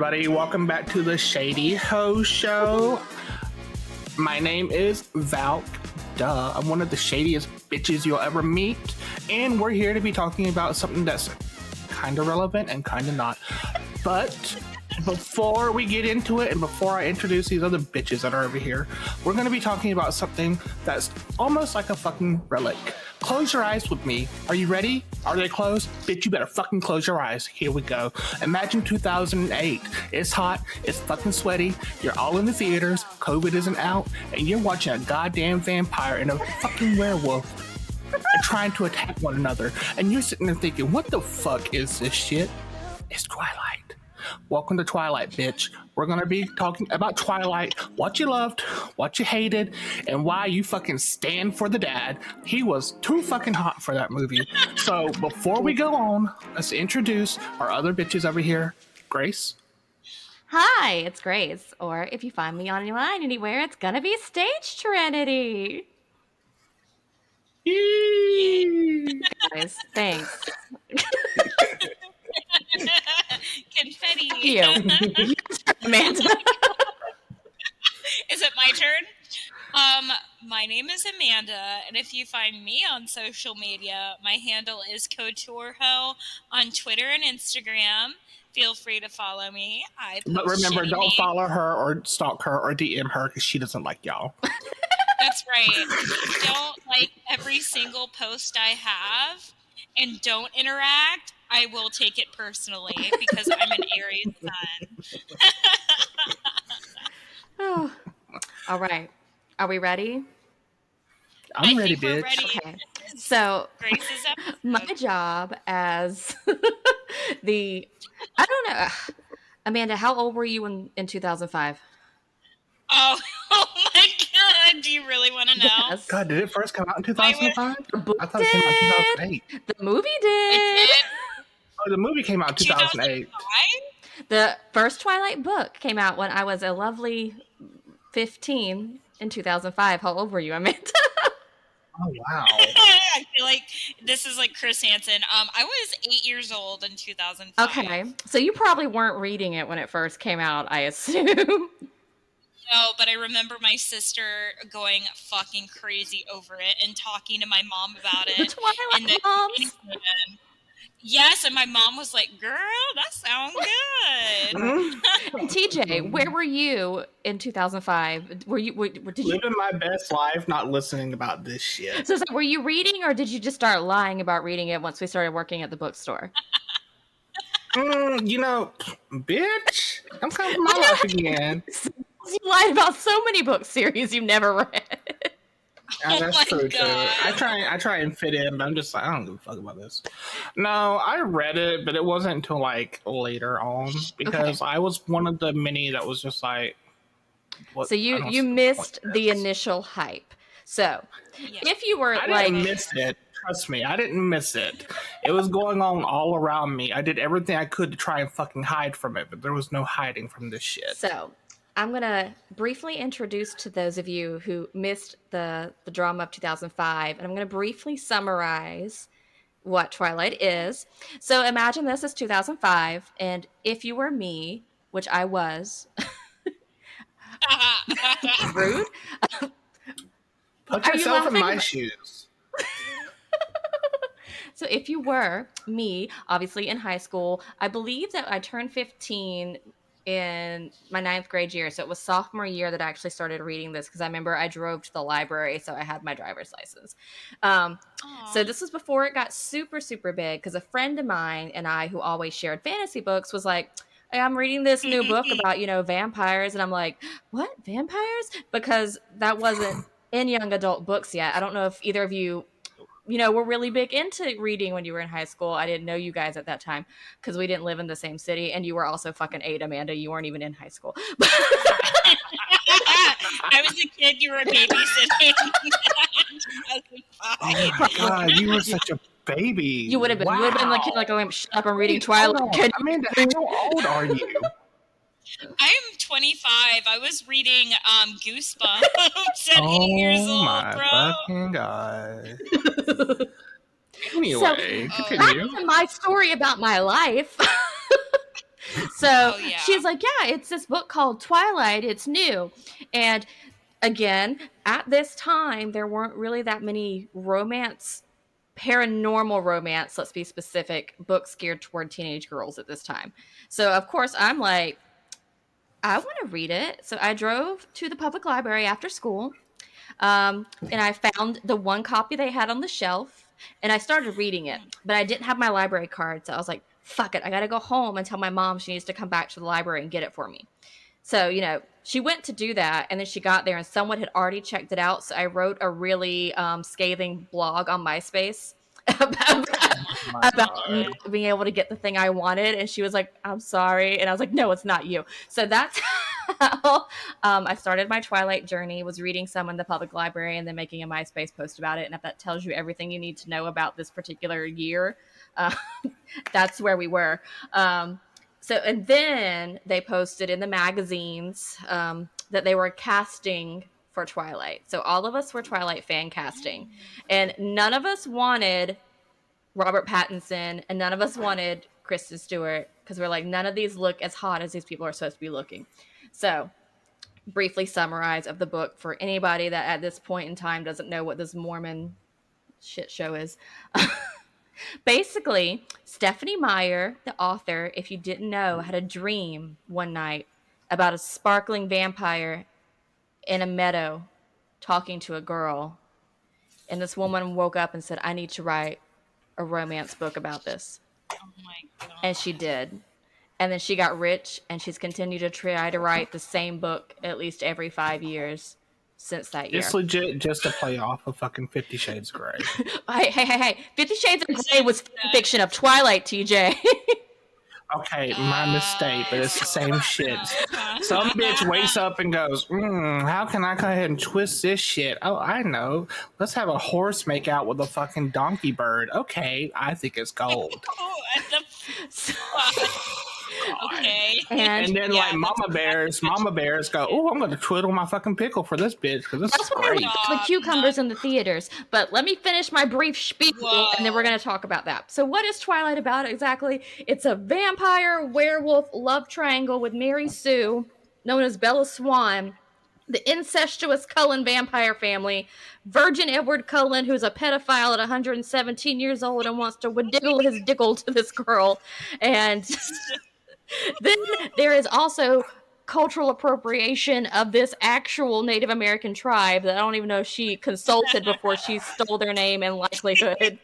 everybody. Welcome back to the Shady Ho Show. My name is Valk. Duh. I'm one of the shadiest bitches you'll ever meet. And we're here to be talking about something that's kind of relevant and kind of not. But before we get into it and before I introduce these other bitches that are over here, we're going to be talking about something that's almost like a fucking relic. Close your eyes with me. Are you ready? Are they closed? Bitch, you better fucking close your eyes. Here we go. Imagine 2008. It's hot. It's fucking sweaty. You're all in the theaters. COVID isn't out. And you're watching a goddamn vampire and a fucking werewolf trying to attack one another. And you're sitting there thinking, what the fuck is this shit? It's Twilight. Welcome to Twilight, bitch. We're going to be talking about Twilight, what you loved, what you hated, and why you fucking stand for the dad. He was too fucking hot for that movie. So before we go on, let's introduce our other bitches over here. Grace. Hi, it's Grace. Or if you find me online anywhere, it's going to be Stage Trinity. Yee! Guys, thanks. Confetti. You. Amanda. Is it my turn? My name is Amanda, and if you find me on social media, my handle is CoutureHo on Twitter and Instagram. Feel free to follow me. But remember, don't follow her or stalk her or DM her because she doesn't like y'all. That's right. Don't like every single post I have, and don't interact. I will take it personally because I'm an Aries sun. Oh. All right. Are we ready? I'm ready, bitch. Ready. Okay. So, Grace's episode. my job as I don't know. Amanda, how old were you in 2005? Oh my God. Do you really want to know? Yes. God, did it first come out in 2005? The book I thought it came out in 2008. The movie It did. did. Oh, the movie came out in 2008. 2005? The first Twilight book came out when I was a lovely 15 in 2005. How old were you, Amanda? Oh, wow. I feel like this is like Chris Hansen. I was 8 years old in 2005. Okay, so you probably weren't reading it when it first came out, I assume. No, but I remember my sister going fucking crazy over it and talking to my mom about it. The Twilight and moms. Yes, and my mom was like, "Girl, that sounds good." And TJ, where were you in 2005? Did you Living my best life, not listening about this shit. So were you reading, or did you just start lying about reading it once we started working at the bookstore? Bitch, I'm coming for my life again. You lied about so many book series you've never read. Yeah, that's my true too. God. I try and fit in, but I'm just like, I don't give a fuck about this. No, I read it, but it wasn't until like later on because I was one of the many that was just like. What, So you missed the initial hype. So if you were I didn't miss it. Trust me, I didn't miss it. It was going on all around me. I did everything I could to try and fucking hide from it, but there was no hiding from this shit. So I'm going to briefly introduce to those of you who missed the drama of 2005, and I'm going to briefly summarize what Twilight is. So imagine this is 2005, and if you were me, which I was, rude. Put Are you yourself in laughing? my shoes. So if you were me, obviously in high school, I believe that I turned 15 in my 9th grade year. So it was sophomore year that I actually started reading this because I remember I drove to the library, so I had my driver's license. So this was before it got super, super big because a friend of mine and I, who always shared fantasy books, was like, hey, I'm reading this new book about, vampires. And I'm like, what? Vampires? Because that wasn't in young adult books yet. I don't know if either of you were really big into reading when you were in high school. I didn't know you guys at that time because we didn't live in the same city, and you were also fucking 8, Amanda. You weren't even in high school. I was a kid. You were babysitting. Oh my God, you were such a baby. You would have been. Wow. You would have been like, oh, shut up, I'm reading Twilight. Amanda, how old are you? I'm 25. I was reading Goosebumps at 8 years old, my bro. fucking God. Anyway, So, continue. back to my story about my life. So yeah. she's like, yeah, it's this book called Twilight. It's new. And again, at this time, there weren't really that many paranormal romance, let's be specific, books geared toward teenage girls at this time. So, of course, I'm like, I want to read it. So I drove to the public library after school, and I found the one copy they had on the shelf, and I started reading it. But I didn't have my library card, so I was like, fuck it. I got to go home and tell my mom she needs to come back to the library and get it for me. So, she went to do that, and then she got there, and someone had already checked it out. So I wrote a really scathing blog on MySpace about, about not being able to get the thing I wanted. And she was like, I'm sorry. And I was like, no, it's not you. So that's how I started my Twilight journey, was reading some in the public library and then making a MySpace post about it. And if that tells you everything you need to know about this particular year, that's where we were. So, and then they posted in the magazines that they were casting for Twilight. So all of us were Twilight fan casting, and none of us wanted Robert Pattinson, and none of us wanted Kristen Stewart, because we're like, none of these look as hot as these people are supposed to be looking. So, briefly summarize of the book for anybody that at this point in time doesn't know what this Mormon shit show is. Basically, Stephanie Meyer, the author, if you didn't know, had a dream one night about a sparkling vampire in a meadow talking to a girl. And this woman woke up and said, I need to write a romance book about this. Oh my God. And she did. And then she got rich, and she's continued to try to write the same book at least every 5 years since that year. It's legit just to play off of fucking 50 Shades of Grey. Hey. 50 Shades of Grey was fiction of Twilight, TJ. Okay, my mistake, but it's the same shit. Some bitch wakes up and goes, how can I go ahead and twist this shit? Oh, I know. Let's have a horse make out with a fucking donkey bird. Okay, I think it's gold. Oh, what the fuck? Okay. And then, like, Mama Bears go, oh, I'm going to twiddle my fucking pickle for this bitch, because this is great. the cucumbers in the theaters. But let me finish my brief spiel, and then we're going to talk about that. So what is Twilight about exactly? It's a vampire, werewolf, love triangle with Mary Sue, known as Bella Swan, the incestuous Cullen vampire family, Virgin Edward Cullen, who's a pedophile at 117 years old and wants to wiggle his dickle to this girl, and then there is also cultural appropriation of this actual Native American tribe that I don't even know if she consulted before she stole their name and livelihood.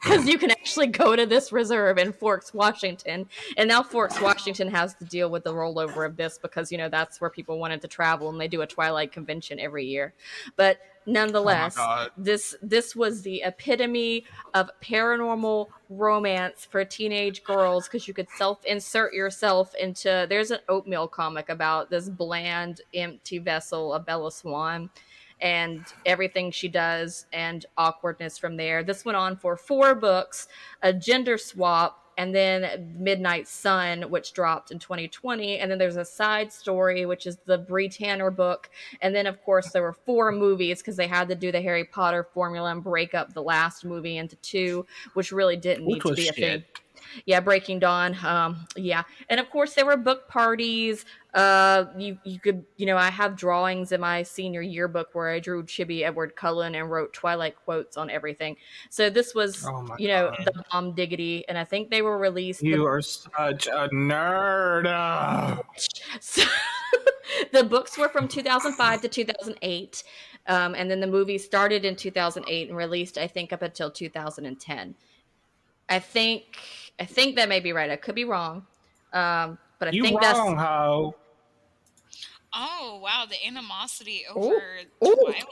Because you can actually go to this reserve in Forks, Washington. And now Forks, Washington has to deal with the rollover of this because, that's where people wanted to travel, and they do a Twilight convention every year. But nonetheless, this was the epitome of paranormal romance for teenage girls, because you could self-insert yourself into... There's an Oatmeal comic about this bland, empty vessel of Bella Swan and everything she does and awkwardness from there. This went on for 4 books, a gender swap, and then Midnight Sun, which dropped in 2020. And then there's a side story, which is the Bree Tanner book. And then, of course, there were 4 movies because they had to do the Harry Potter formula and break up the last movie into 2, which really didn't need to be a thing. Yeah, Breaking Dawn. Yeah. And of course there were book parties. You could, I have drawings in my senior yearbook where I drew Chibi Edward Cullen and wrote Twilight quotes on everything. So this was, the bomb diggity. And I think they were released. You are such a nerd. So, the books were from 2005 to 2008. And then the movie started in 2008 and released, I think, up until 2010. I think that may be right. I could be wrong. But I think that's... ho. Oh, wow. The animosity over Twilight.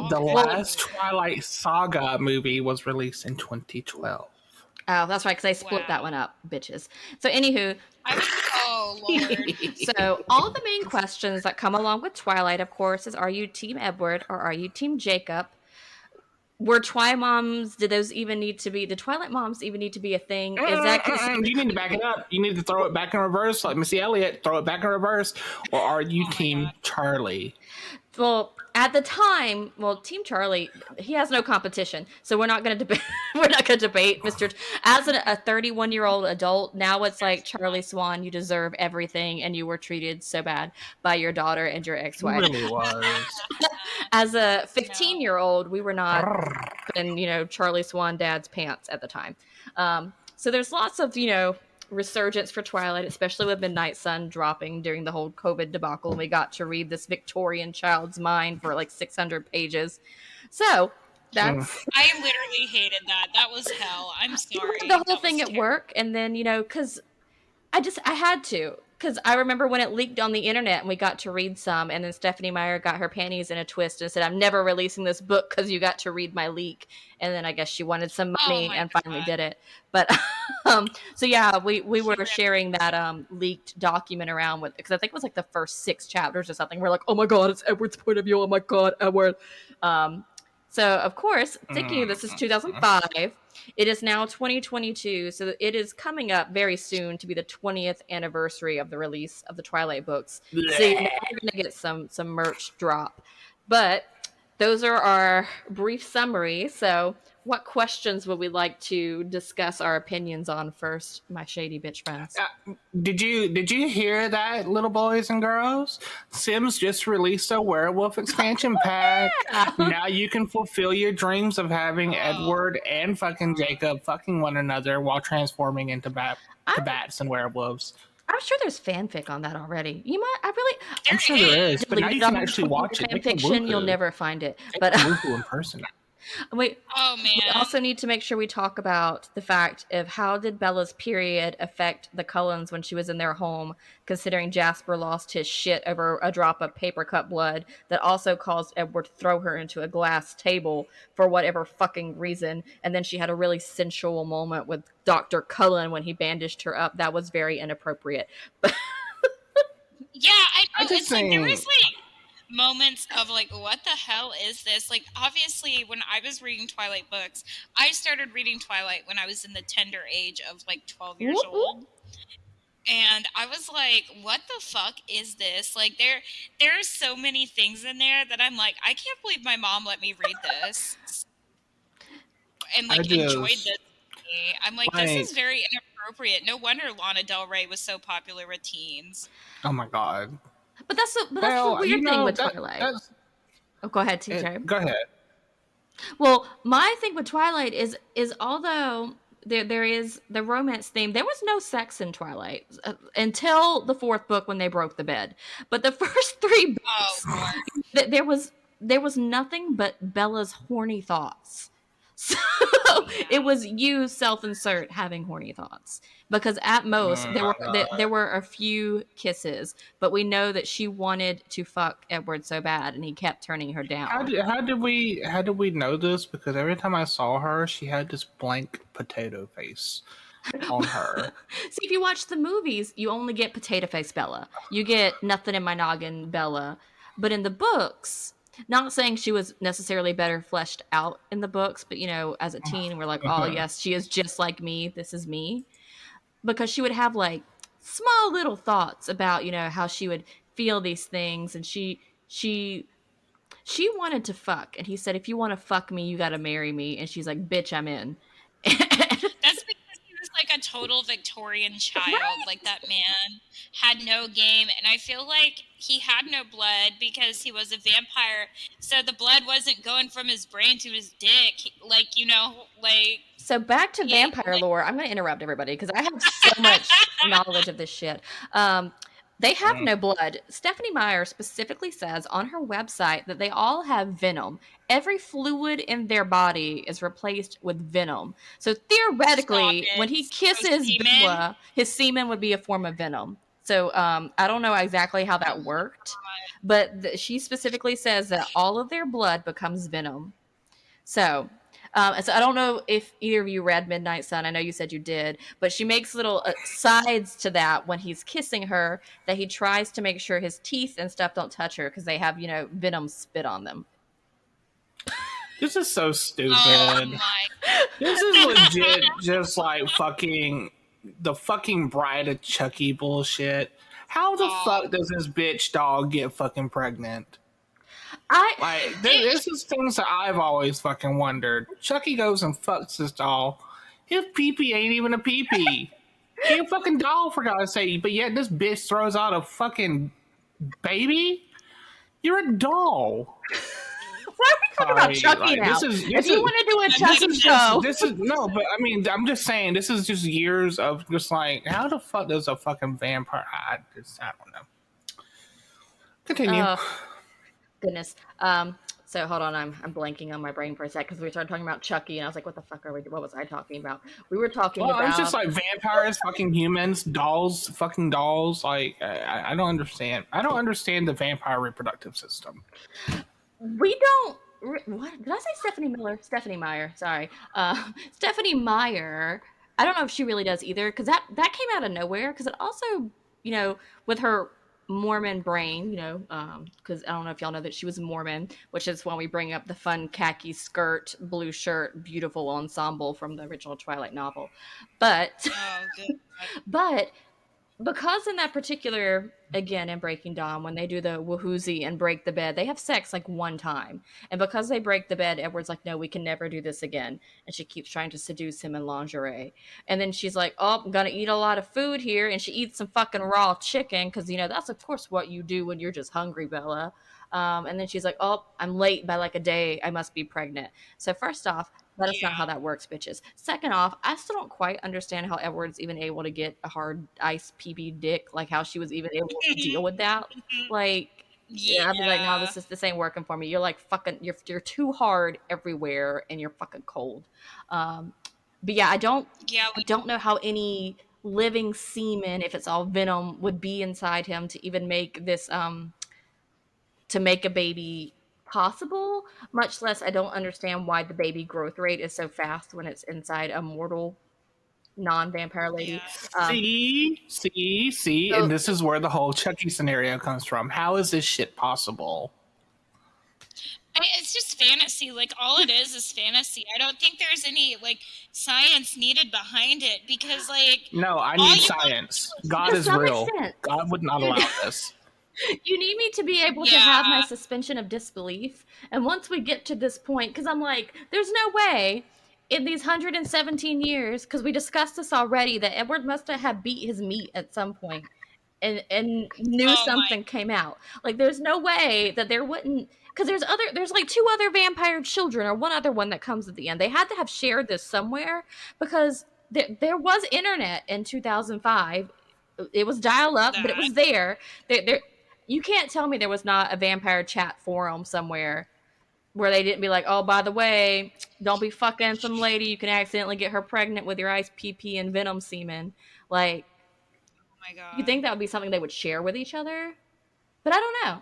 The last Twilight Saga movie was released in 2012. Oh, that's right, because I split that one up, bitches. So, anywho... oh, Lord. So, all the main questions that come along with Twilight, of course, is, are you Team Edward or are you Team Jacob? Were Twilight moms, did Twilight moms even need to be a thing? Is that you need to back it up. You need to throw it back in reverse, like Missy Elliott, throw it back in reverse. Or are you Team Charlie? Well, at the time, Team Charlie, he has no competition, so we're not going to debate. We're not going to debate Mr. As a 31-year-old adult, now it's like Charlie Swan. You deserve everything, and you were treated so bad by your daughter and your He ex-wife. really was. As a No. 15-year-old, we were not in Charlie Swan dad's pants at the time. So there's lots of resurgence for Twilight, especially with Midnight Sun dropping during the whole COVID debacle, and we got to read this Victorian child's mind for like 600 pages. So that's I literally hated that. That was hell. I'm sorry. the whole That thing was at work, and then because I had to. Because I remember when it leaked on the internet and we got to read some, and then Stephanie Meyer got her panties in a twist and said, "I'm never releasing this book because you got to read my leak." And then I guess she wanted some Oh money my and finally God. did it. But so yeah, we were She sharing that leaked document around with, because I think it was like the first 6 chapters or something. We're like, "Oh my God, it's Edward's point of view. Oh my God, Edward." So of course, thinking this is 2005. It is now 2022, so it is coming up very soon to be the 20th anniversary of the release of the Twilight books. So you know we're gonna get some merch drop. But those are our brief summary. So what questions would we like to discuss our opinions on first, my shady bitch friends? Did you hear that, little boys and girls? Sims just released a werewolf expansion pack. Now you can fulfill your dreams of having Edward and fucking Jacob fucking one another while transforming into bats and werewolves. I'm sure there's fanfic on that already. I'm sure there is, but now you can actually watch it. Fan fiction, you'll never find it. But woohoo in person. wait, Oh we man. also need to make sure we talk about the fact of how did Bella's period affect the Cullens when she was in their home, considering Jasper lost his shit over a drop of paper cut blood that also caused Edward to throw her into a glass table for whatever fucking reason. And then she had a really sensual moment with Dr. Cullen when he bandaged her up. That was very inappropriate. Yeah, I know. just It's like there was think- like moments of like, what the hell is this? Like, obviously, when I was reading Twilight books, I started reading Twilight when I was in the tender age of like 12 years Whoop, whoop. old. And I was like, what the fuck is this? Like there are so many things in there that I'm like, I can't believe my mom let me read this and like enjoyed this with me. I'm like, this is very inappropriate. No wonder Lana Del Rey was so popular with teens. Oh my God. But that's the weird thing with Twilight. Oh, go ahead, TJ. Go ahead. Well, my thing with Twilight is although there is the romance theme, there was no sex in Twilight until the 4th book when they broke the bed. But the first 3 books, there was nothing but Bella's horny thoughts. So it was you self-insert having horny thoughts, because at most there were a few kisses, but we know that she wanted to fuck Edward so bad and he kept turning her down. How did we know this? Because every time I saw her, she had this blank potato face on her. See, if you watch the movies, you only get potato face Bella. You get nothing in my noggin Bella. But in the books, not saying she was necessarily better fleshed out in the books, but as a teen, we're like, oh yes, she is just like me. This is me. Because she would have like small little thoughts about, how she would feel these things. And she wanted to fuck. And he said, if you want to fuck me, you got to marry me. And she's like, bitch, I'm in. That's because he was like a total Victorian child. Right? Like that man had no game, and I feel like he had no blood because he was a vampire. So the blood wasn't going from his brain to his dick. So back to vampire lore. I'm going to interrupt everybody because I have so much knowledge of this shit. They have no blood. Stephanie Meyer specifically says on her website that they all have venom. Every fluid in their body is replaced with venom. So theoretically, when he kisses Bella, his semen would be a form of venom. So I don't know exactly how that worked, but she specifically says that all of their blood becomes venom. So I don't know if either of you read Midnight Sun. I know you said you did, but she makes little sides to that when he's kissing her, that he tries to make sure his teeth and stuff don't touch her because they have, venom spit on them. This is so stupid. Oh my. This is legit just like fucking the fucking Bride of Chucky bullshit. How the fuck does this bitch dog get fucking pregnant? Like, this is things that I've always fucking wondered. Chucky goes and fucks his doll. His pee-pee ain't even a pee-pee. He a fucking doll, for God's sake. But yet this bitch throws out a fucking baby? You're a doll. Why are we talking about Chucky now? If you want to do a Chucky show, this is no. But I mean, I'm just saying, this is just years of just like, how the fuck does a fucking vampire? I don't know. Continue. Goodness. So hold on, I'm blanking on my brain for a sec because we started talking about Chucky, and I was like, "What the fuck are we? What was I talking about?" We were talking about. It's just like vampires, fucking humans, dolls, fucking dolls. Like, I don't understand. I don't understand the vampire reproductive system. We don't. What did I say? Stephanie Miller, Stephanie Meyer. Sorry, Stephanie Meyer. I don't know if she really does either because that came out of nowhere. Because it also, with her Mormon brain, because I don't know if y'all know that she was Mormon, which is when we bring up the fun khaki skirt, blue shirt, beautiful ensemble from the original Twilight novel. But, but because in that particular, again, in Breaking Dawn, when they do the woohoozy and break the bed, they have sex like one time. And because they break the bed, Edward's like, no, we can never do this again. And she keeps trying to seduce him in lingerie. And then she's like, oh, I'm going to eat a lot of food here. And she eats some fucking raw chicken because, that's, of course, what you do when you're just hungry, Bella. And then she's like, oh, I'm late by like a day. I must be pregnant. So first off, that is not how that works, bitches. Second off, I still don't quite understand how Edward's even able to get a hard ice PB dick, like how she was even able to deal with that. Like, I'd be like, no, this ain't working for me. You're like fucking, you're too hard everywhere, and you're fucking cold. But yeah, I don't know how any living semen, if it's all venom, would be inside him to even make this to make a baby possible, much less I don't understand why the baby growth rate is so fast when it's inside a mortal non-vampire lady. See, and this is where the whole Chucky scenario comes from. How is this shit possible? It's just fantasy. Like, all it is fantasy. I don't think there's any, like, science needed behind it because, like... No, I need science. God is real. God would not allow this. You need me to be able to have my suspension of disbelief. And once we get to this point, because I'm like, there's no way in these 117 years, because we discussed this already, that Edward must have beat his meat at some point and knew something came out. Like, there's no way that there wouldn't, because there's like two other vampire children or one other one that comes at the end. They had to have shared this somewhere because there was internet in 2005. It was dial up, but it was there. You can't tell me there was not a vampire chat forum somewhere where they didn't be like, oh, by the way, don't be fucking some lady. You can accidentally get her pregnant with your ice PP and venom semen. Like, oh my God. You think that would be something they would share with each other? But I don't know.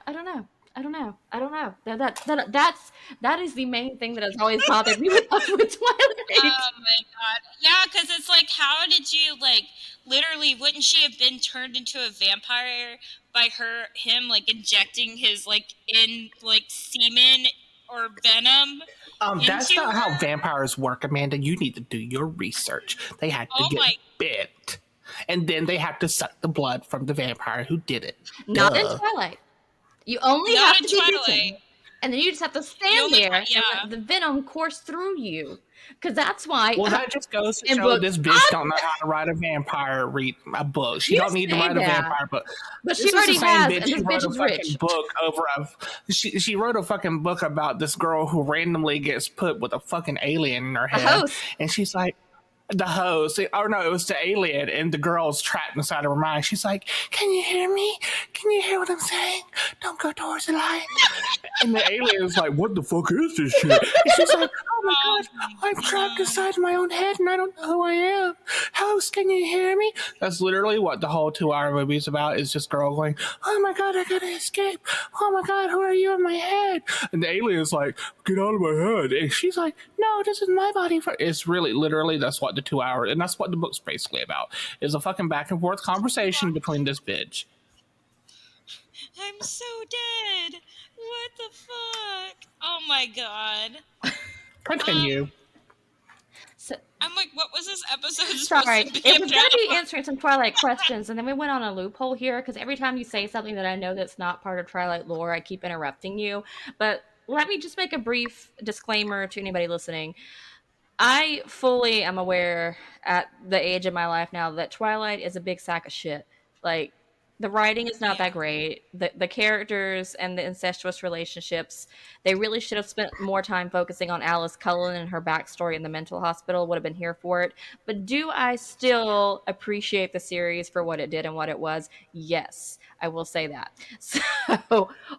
That is the main thing that has always bothered me with Twilight. Oh my God. Yeah, because it's like, how did you, like, literally, wouldn't she have been turned into a vampire by him, like, injecting his, like, semen or venom? That's not how vampires work, Amanda. You need to do your research. They had to get bit, and then they have to suck the blood from the vampire who did it. Not in Twilight. You only have to be bitten. And then you just have to stand there and let the venom course through you. Because that's why... Well, that just goes to show this bitch don't know how to write a book. She don't need to write a vampire book. But she already has, and this bitch is rich. She wrote a fucking book about this girl who randomly gets put with a fucking alien in her head. And she's like... The host, or no, it was the alien, and the girl's trapped inside of her mind. She's like, can you hear me? Can you hear what I'm saying? Don't go towards the light. And the alien is like, what the fuck is this shit? And she's like, oh my God, I'm trapped inside my own head and I don't know who I am. Host, can you hear me? That's literally what the whole 2-hour movie is about, is just girl going, oh my God, I gotta escape. Oh my God, who are you in my head? And the alien is like, get out of my head. And she's like, no, this is my body. It's really, literally, that's what the 2 hours, and that's what the book's basically about, is a fucking back and forth conversation between this bitch. I'm so dead. What the fuck? Oh my God. Continue. So, I'm like, what was this episode supposed sorry, to be it was going to be about? answering some Twilight questions, and then we went on a loophole here because every time you say something that I know that's not part of Twilight lore, I keep interrupting you. But let me just make a brief disclaimer to anybody listening. I fully am aware at the age of my life now that Twilight is a big sack of shit. Like, the writing is not Yeah. that great. The characters and the incestuous relationships, they really should have spent more time focusing on Alice Cullen and her backstory in the mental hospital, would have been here for it. But do I still appreciate the series for what it did and what it was? Yes, I will say that. So,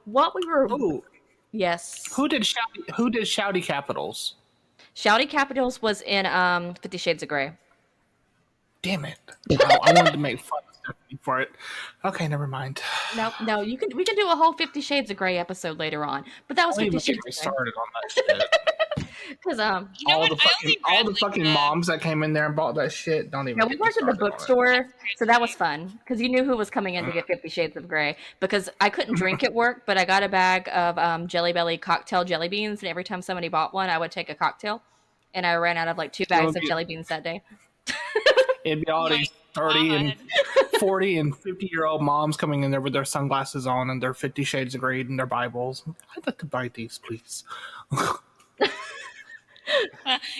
what we were. Oh, Yes. who did Shouty Capitals? Shouty Capitals was in 50 Shades of Grey. Damn it! I wanted to make fun of Stephanie for it. Okay, never mind. No, we can do a whole 50 Shades of Grey episode later on. But that was Don't 50 even get Shades me of Grey. started on that shit. Because You know what? I only read all the fucking moms that came in there and bought that shit. Don't even. yeah, we get me worked at the started on it. bookstore, so that was fun. Because you knew who was coming in to get 50 Shades of Grey. Because I couldn't drink at work, but I got a bag of Jelly Belly cocktail jelly beans, and every time somebody bought one, I would take a cocktail. And I ran out of like 2 So bags of jelly beans that day. it'd be all My these 30 and God. 40 and 50-year-old moms coming in there with their sunglasses on and their 50 Shades of Grey and their Bibles. I'd like to buy these, please.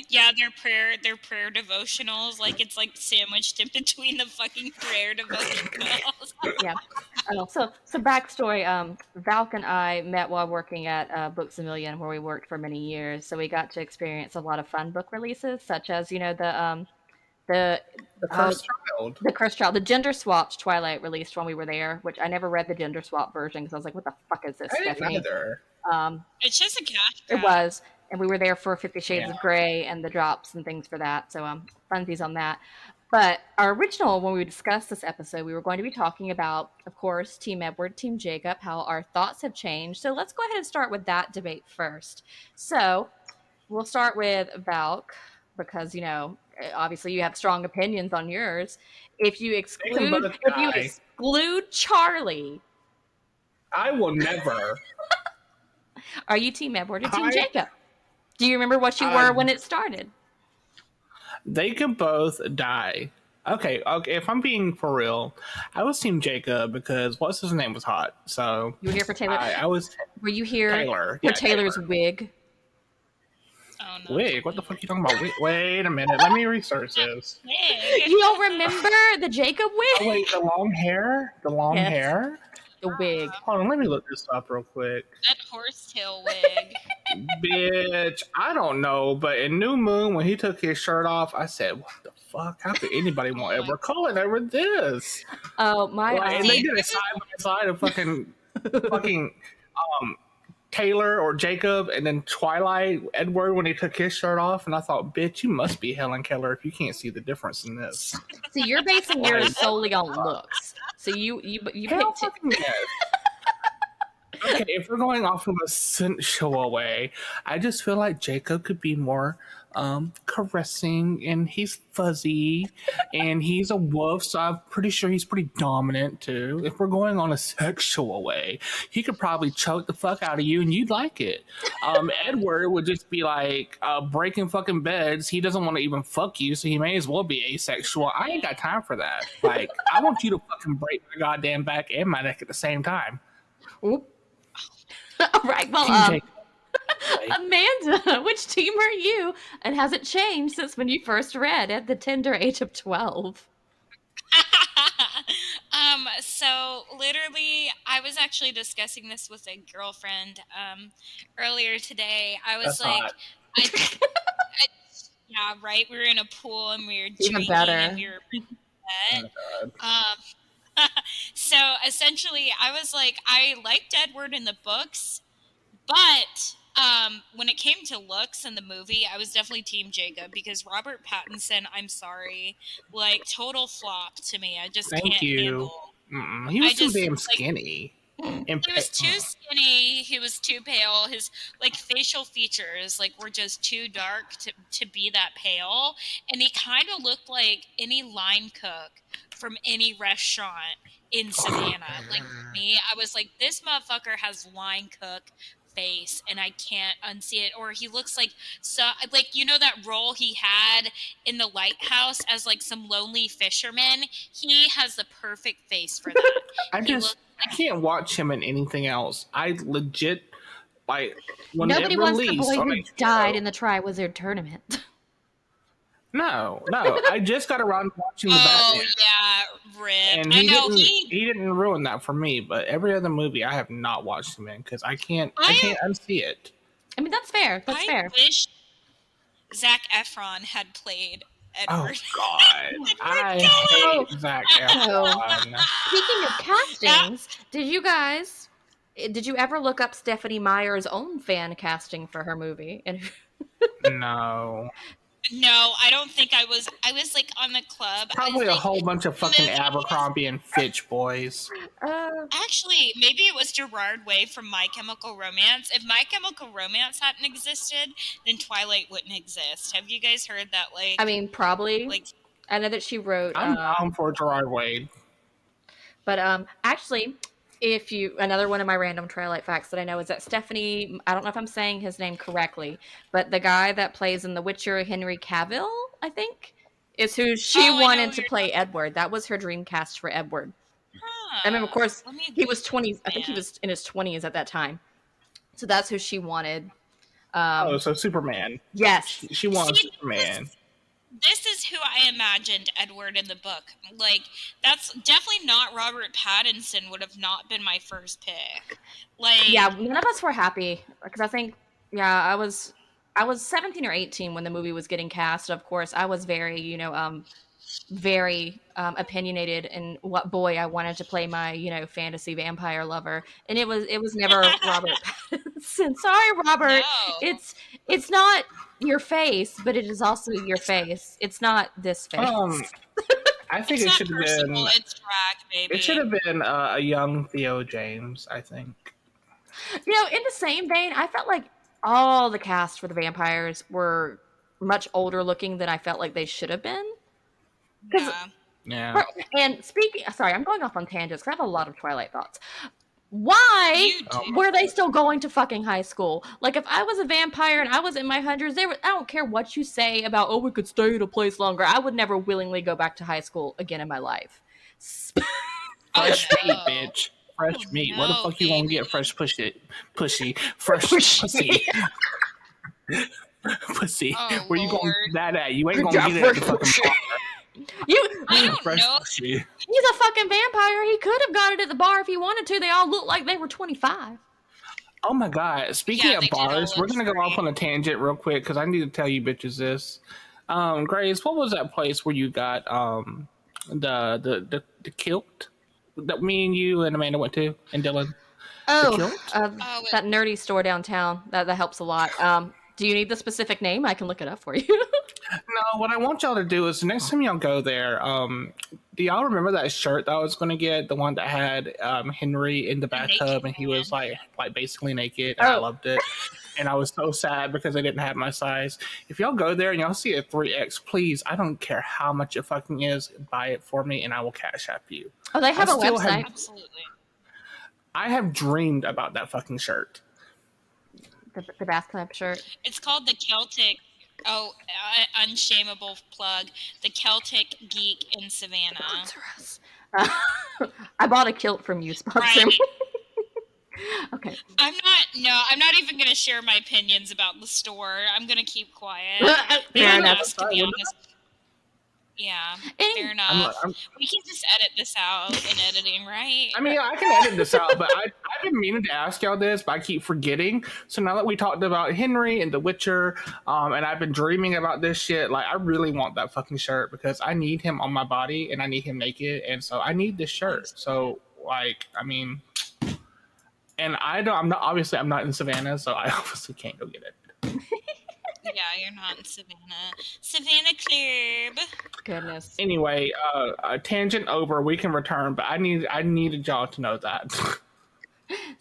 Yeah, their prayer devotionals, like it's like sandwiched in between the fucking prayer devotionals. Yeah. So backstory. Valk and I met while working at Books a Million, where we worked for many years. So we got to experience a lot of fun book releases, such as the The oh, Cursed Child. the Cursed Child, the gender swapped Twilight released when we were there, which I never read the gender swap version because I was like, what the fuck is this, I didn't Stephanie? either. It's just a cash It grab. was, and we were there for 50 Shades Yeah. of Grey and the drops and things for that. So funsies on that. But our original, when we discussed this episode, we were going to be talking about, of course, Team Edward, Team Jacob, how our thoughts have changed. So let's go ahead and start with that debate first. So we'll start with Valk because obviously you have strong opinions on yours. If you exclude Charlie, I will never. are you Team Edward or Team Jacob? Do you remember what you were when it started? They can both die. Okay. If I'm being for real, I was Team Jacob because what's his name was hot. So you were here for Taylor. I was. Were you here Taylor. for Taylor's wig? Oh, no. Wig? What the fuck are you talking about? Wait a minute. Let me research this. Wig. You don't remember the Jacob wig? Oh wait, the long hair. The long Yes. hair. The wig. Hold on. Let me look this up real quick. That horsetail wig. Bitch, I don't know, but in New Moon, when he took his shirt off, I said, "What the fuck? How could anybody want Edward Cullen over this?" Oh my! And they did a side by side of fucking Taylor or Jacob, and then Twilight Edward when he took his shirt off, and I thought, "Bitch, you must be Helen Keller if you can't see the difference in this." So you're basing yours solely on looks. So you Hell picked. fucking yes. Okay, if we're going off of a sensual way, I just feel like Jacob could be more caressing, and he's fuzzy, and he's a wolf, so I'm pretty sure he's pretty dominant too. If we're going on a sexual way, he could probably choke the fuck out of you, and you'd like it. Edward would just be like breaking fucking beds. He doesn't want to even fuck you, so he may as well be asexual. I ain't got time for that. Like, I want you to fucking break my goddamn back and my neck at the same time. Oop. All right. Well, Amanda, which team are you? And has it changed since when you first read at the tender age of 12? So literally, I was actually discussing this with a girlfriend earlier today. I was yeah, right. We were in a pool and we were drinking and we were bed. So essentially, I was like, I liked Edward in the books, but when it came to looks in the movie, I was definitely Team Jacob because Robert Pattinson, I'm sorry, like total flop to me. I just can't handle. He was too damn skinny. He was too skinny. He was too pale. His facial features were just too dark to be that pale, and he kind of looked like any line cook from any restaurant in Savannah. Like me, I was like, this motherfucker has line cook face, and I can't unsee it. Or he looks like that role he had in The Lighthouse as like some lonely fisherman. He has the perfect face for that. I can't watch him in anything else. I legit like when Nobody it wants the released boy on who HBO. died in the Triwizard Tournament. No. I just got around to watching the Batman. Oh yeah, rip. And he didn't ruin that for me, but every other movie I have not watched him in because I can't unsee it. I mean, that's fair. That's fair. I wish Zac Efron had played Edward. Oh God, I hate Zac Efron. Speaking of castings, did you ever look up Stephenie Meyer's own fan casting for her movie? And No. No, I don't think I was. I was like on the club. Probably a whole bunch of fucking Abercrombie and Fitch boys. Actually, maybe it was Gerard Way from My Chemical Romance. If My Chemical Romance hadn't existed, then Twilight wouldn't exist. Have you guys heard that? Like, I mean, probably. Like, I know that she wrote. I'm down for Gerard Way. But actually, another one of my random Twilight facts that I know is that Stephenie, I don't know if I'm saying his name correctly, but the guy that plays in The Witcher, Henry Cavill, I think, is who she wanted to play Edward. That was her dream cast for Edward. And then, of course, he was 20. I think he was in his 20s at that time. So that's who she wanted. So Superman. Yes. She wanted Superman. This is who I imagined Edward in the book. Like, that's definitely not Robert Pattinson. Would have not been my first pick. Like, yeah, none of us were happy because I think, I was 17 or 18 when the movie was getting cast. Of course, I was very, very opinionated in what boy I wanted to play my, fantasy vampire lover, and it was never Robert Pattinson. Sorry, Robert. No. It's not your face, but it is also your face. It's not this face. I think it should have been. It's drag, baby. It should have been a young Theo James. I think. In the same vein, I felt like all the cast for the vampires were much older looking than I felt like they should have been. Yeah. And sorry, I'm going off on tangents because I have a lot of Twilight thoughts. Why were they still going to fucking high school? Like, if I was a vampire and I was in my hundreds, I don't care what you say about, we could stay at a place longer. I would never willingly go back to high school again in my life. Fresh meat, bitch. Fresh meat. No, what the fuck you gonna get? Fresh pussy. Fresh pussy. Pussy. Oh, where you Lord. gonna get that at? You ain't gonna get it at the fucking bar. I don't know. Pussy. He's a fucking vampire. He could have got it at the bar if he wanted to. They all look like they were 25. Oh my God. Speaking of bars, we're going to go off on a tangent real quick because I need to tell you bitches this. Grace, what was that place where you got the kilt that me and you and Amanda went to, and Dylan? That nerdy store downtown. That helps a lot. Do you need the specific name? I can look it up for you. No, what I want y'all to do is the next time y'all go there, do y'all remember that shirt that I was going to get? The one that had Henry in the bathtub and he was like basically naked. And I loved it. And I was so sad because I didn't have my size. If y'all go there and y'all see a 3X, please, I don't care how much it fucking is, buy it for me and I will cash app you. Oh, they have a website. Absolutely. I have dreamed about that fucking shirt. The bath clamp shirt. It's called the Celtic. Unshameable plug. The Celtic Geek in Savannah. Sponsor us. I bought a kilt from you. Sponsor me. Okay. I'm not even going to share my opinions about the store. I'm going to keep quiet. Fair enough. To be honest. Yeah, fair enough. We can just edit this out in editing, right? I mean, I can edit this out, but I've been meaning to ask y'all this, but I keep forgetting. So now that we talked about Henry and The Witcher, and I've been dreaming about this shit, like, I really want that fucking shirt because I need him on my body and I need him naked, and so I need this shirt. So, like, I mean, and I'm not in Savannah, so I obviously can't go get it. Yeah, you're not in Savannah. Savannah Club. Goodness. Anyway, a tangent over. We can return, but I needed y'all to know that.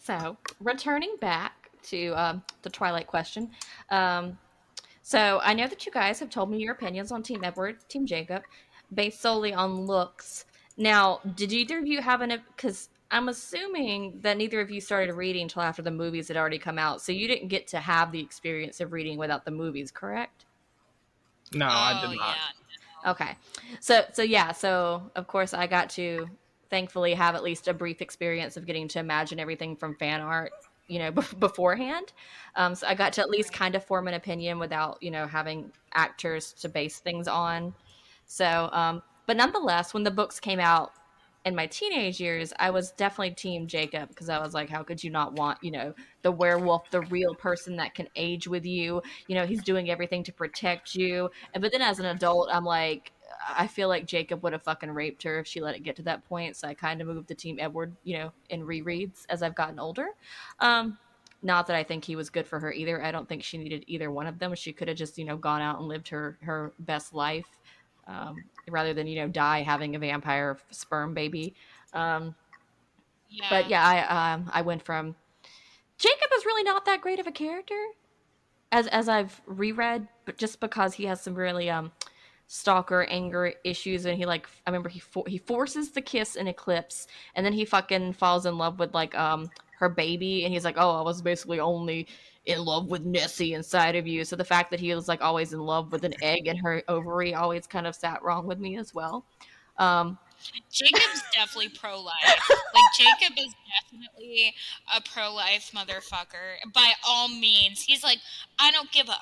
So, returning back to the Twilight question. So, I know that you guys have told me your opinions on Team Edward, Team Jacob, based solely on looks. Now, did either of you have because I'm assuming that neither of you started reading until after the movies had already come out, so you didn't get to have the experience of reading without the movies, correct? No, I did Oh not. yeah. Okay. So of course I got to thankfully have at least a brief experience of getting to imagine everything from fan art, beforehand. So I got to at least Right. kind of form an opinion without, having actors to base things on. So, but nonetheless, when the books came out in my teenage years, I was definitely team Jacob because I was like, how could you not want, the werewolf, the real person that can age with you? He's doing everything to protect you. But then as an adult, I'm like, I feel like Jacob would have fucking raped her if she let it get to that point. So I kind of moved to Team Edward, in rereads as I've gotten older. Um, Not that I think he was good for her either. I don't think she needed either one of them. She could have just, gone out and lived her best life, rather than, die having a vampire sperm baby. Um, but Yeah. yeah, I went from Jacob is really not that great of a character as I've reread, but just because he has some really stalker anger issues, and he like I remember he forces the kiss in Eclipse, and then he fucking falls in love with like her baby, and he's like, oh, I was basically only in love with Nessie inside of you. So the fact that he was like always in love with an egg in her ovary always kind of sat wrong with me as well. um Jacob's definitely pro-life. Like, Jacob is definitely a pro-life motherfucker. By all means. He's like, I don't give a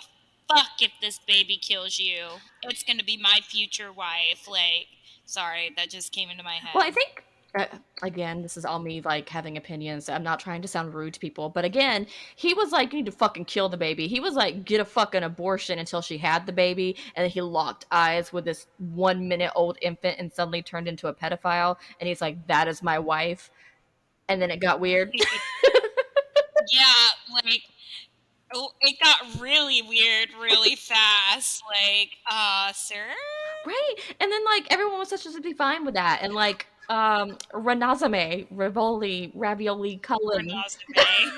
fuck if this baby kills you. It's gonna be my future wife. Like, sorry, that just came into my well, I head. think uh, again, this is all me like having opinions. I'm not trying to sound rude to people, but again, he was like, you need to fucking kill the baby. He was like, get a fucking abortion until she had the baby, and then he locked eyes with this 1 minute old infant and suddenly turned into a pedophile. And he's like, that is my wife. And then it got weird. Yeah, like, oh, it got really weird really fast. Like, sir? Right. And then like everyone was supposed to be fine with that. And like Renazame, Rivoli, Ravioli Cullen. Renazame.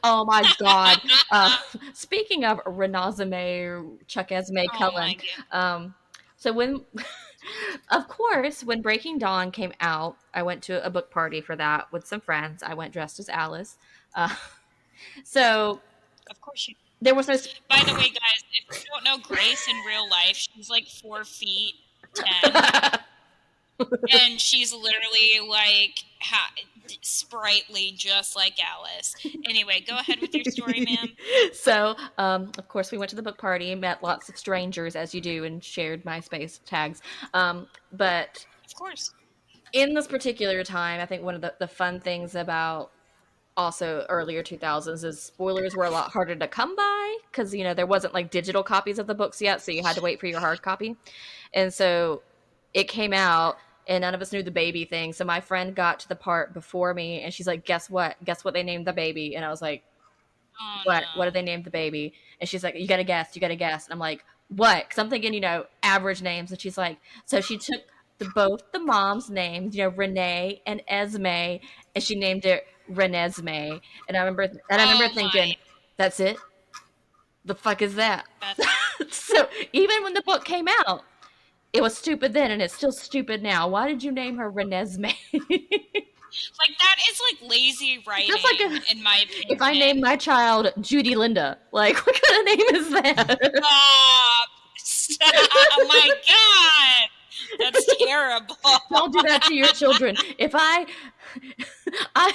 Oh my god. Uh Speaking of Renazame Chuck Esme Oh my Cullen, god. so when of course, when Breaking Dawn came out, I went to a book party for that with some friends. I went dressed as Alice. Uh so Of course you. there was no By the way, guys, if you don't know Grace in real life, she's like 4'10", and she's literally like sprightly, just like Alice. Anyway, go ahead with your story, ma'am. So, of course, we went to the book party, met lots of strangers as you do, and shared MySpace tags. But Of course. in this particular time, I think one of the fun things about also earlier 2000s is spoilers were a lot harder to come by because there wasn't like digital copies of the books yet, so you had to wait for your hard copy. And so it came out, and none of us knew the baby thing. So my friend got to the part before me, and she's like, guess what they named the baby? And I was like, Oh what did no. they name the baby? And she's like, you gotta guess. And I'm like, what? Because I'm thinking, average names. And she's like, so she took both the mom's names, Renee and Esme, and she named it Renesmee. And I remember Oh my. thinking, that's it. The fuck is that? That's So even when the book came out, it was stupid then, and it's still stupid now. Why did you name her Renesmee? like, that is like lazy That's like writing, in my if I named opinion. my child Judy Linda. Like, what kind of name is that? Stop. Stop. Oh my god. That's terrible. Don't do that to your children. I,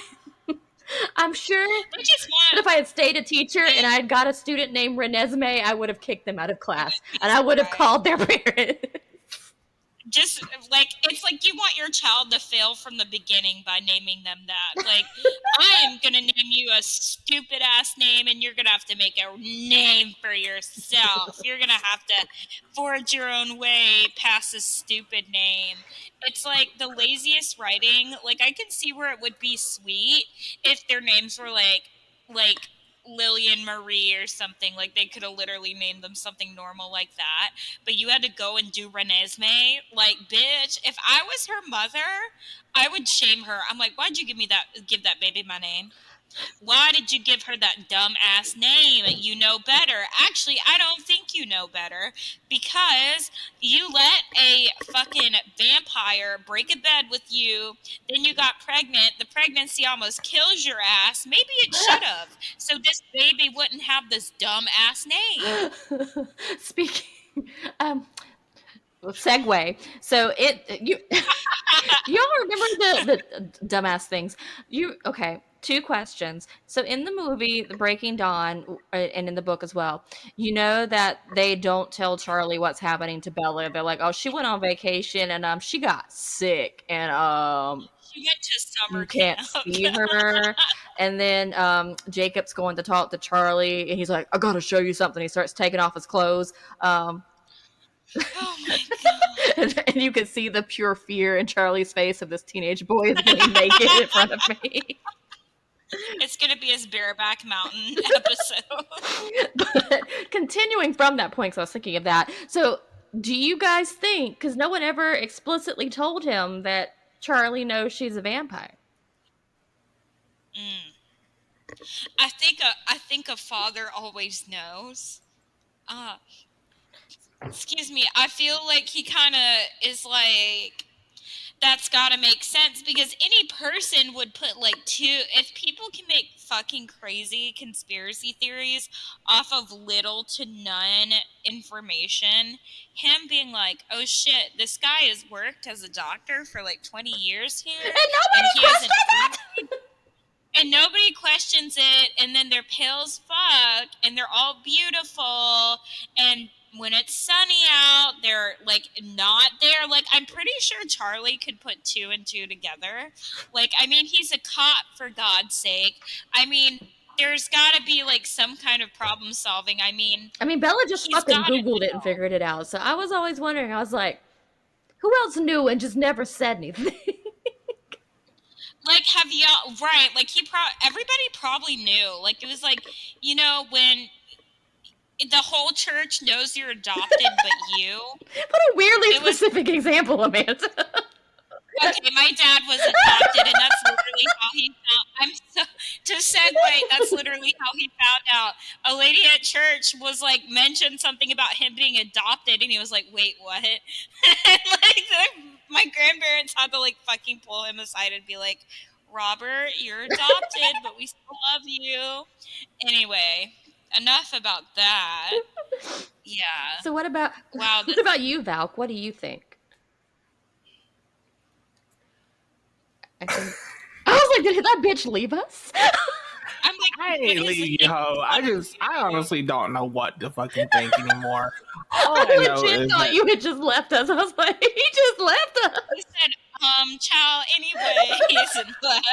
I'm sure I just that want if I had stayed a teacher and I had got a student named Renesmee, I would have kicked them out of you class, would be and I would have surprised. called their parents. Just like, it's like you want your child to fail from the beginning by naming them that. Like, I am gonna name you a stupid ass name, and you're gonna have to make a name for yourself. You're gonna have to forge your own way past this stupid name. It's like the laziest writing. Like, I can see where it would be sweet if their names were like Lillian Marie or something. Like, they could have literally named them something normal like that, but you had to go and do Renesmee. Like, bitch, if I was her mother, I would shame her. I'm like, why'd you give that baby my name? Why did you give her that dumb ass name? You know better. Actually, I don't think you know better because you let a fucking vampire break a bed with you, then you got pregnant. The pregnancy almost kills your ass. Maybe it should have. So this baby wouldn't have this dumb ass name. Speaking, um, segue. So y'all remember the dumbass things? Okay? 2 questions. So in the movie, The Breaking Dawn, and in the book as well, you know that they don't tell Charlie what's happening to Bella. They're like, "Oh, she went on vacation and she got sick and She went to summer you can't camp. see her." And then Jacob's going to talk to Charlie, and he's like, "I gotta show you something." He starts taking off his clothes. Oh my god. And you can see the pure fear in Charlie's face of this teenage boy is getting naked in front of me. It's going to be his Bareback Mountain episode. But continuing from that point, because I was thinking of that. So, do you guys think, because no one ever explicitly told him that Charlie knows she's a vampire? I think a father always knows. Excuse me. I feel like he kind of is like, that's got to make sense because any person would put like if people can make fucking crazy conspiracy theories off of little to none information, him being like, oh shit, this guy has worked as a doctor for like 20 years here And nobody questions it! And nobody questions it, and then they're pale as fuck, and they're all beautiful, and when it's sunny out, they're like not there. Like, I'm pretty sure Charlie could put 2 and 2 together. Like, I mean, he's a cop, for God's sake. I mean, there's got to be like some kind of problem solving. I mean, Bella just fucking Googled it and figured it out. So I was always wondering, I was like, who else knew and just never said anything? Like, have y'all, right, like, everybody probably knew. Like, it was like, you know, when the whole church knows you're adopted but you. What a weirdly specific example, Amanda. Okay, my dad was adopted, and that's literally how he found. To segue, that's literally how he found out. A lady at church was like mentioned something about him being adopted, and he was like, "Wait, what?" And my grandparents had to like fucking pull him aside and be like, "Robert, you're adopted, but we still love you." Anyway, enough about that. Yeah. So what about you, Valk? What do you think? I was like, did that bitch leave us? I'm like, I ain't leave you, ho. I honestly don't know what to fucking think anymore. All I legit thought you had just left us. I was like, he just left us. He said, ciao, anyways.